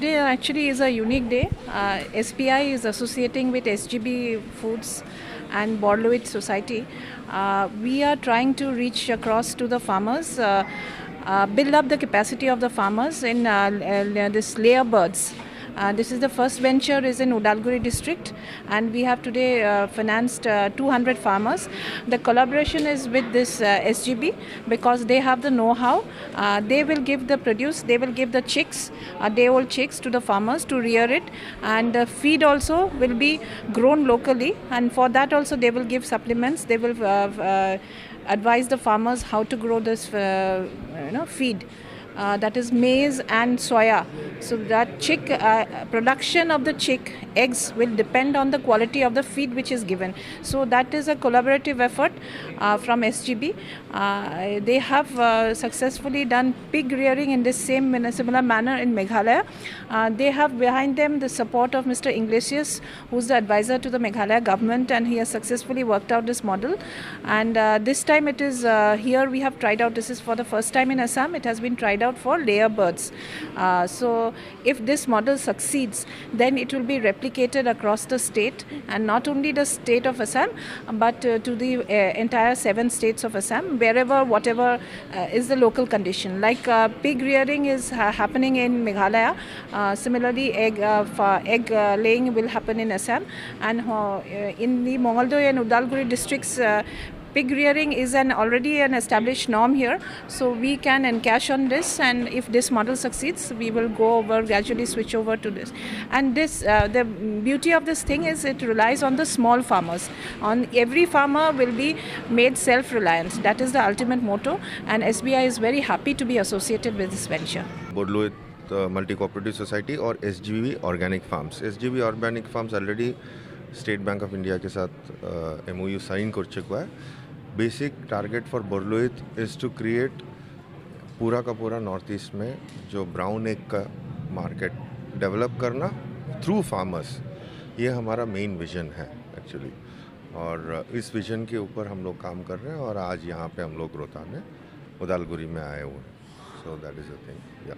Today actually is a unique day. SPI is associating with SGB Foods and Borloit Society. We are trying to reach across to the farmers, build up the capacity of the farmers in this layer birds. This is the first venture is in Udalguri district, and we have today financed 200 farmers. The collaboration is with this SGB because they have the know-how. They will give the produce, they will give the chicks, day-old chicks to the farmers to rear it, and the feed also will be grown locally, and for that also they will give supplements. They will advise the farmers how to grow this feed. That is maize and soya. So that chick production of the chick eggs will depend on the quality of the feed which is given. So that is a collaborative effort from SGB. They have successfully done pig rearing in this similar manner in Meghalaya. They have behind them the support of Mr. Iglesias, who is the advisor to the Meghalaya government, and he has successfully worked out this model. And this time it is here we have tried out. This is for the first time in Assam. It has been tried out for layer birds. So if this model succeeds, then it will be replicated across the state, and not only the state of Assam, but to the entire 7 states of Assam, wherever whatever is the local condition. Like pig rearing is happening in Meghalaya. Similarly, egg laying will happen in Assam, and in the Mongoldoi and Udalguri districts, pig rearing is already an established norm here, so we can encash on this, and if this model succeeds, we will gradually switch over to this. And this, the beauty of this thing is it relies on the small farmers. On every farmer will be made self-reliant. That is the ultimate motto, and SBI is very happy to be associated with this venture. Borloit Multi Cooperative Society और SGB Organic Farms. SGB Organic Farms already State Bank of India के साथ MOU sign कर चुका है. Basic target for बोरलोइत is to create पूरा का पूरा नॉर्थ ईस्ट में जो ब्राउन एग का मार्केट डेवलप करना थ्रू फार्मर्स. ये हमारा मेन विजन है एक्चुअली, और इस विजन के ऊपर हम लोग काम कर रहे हैं, और आज यहाँ पे हम लोग रोहतान में उदालगुरी में आए हुए हैं. So that is a thing. या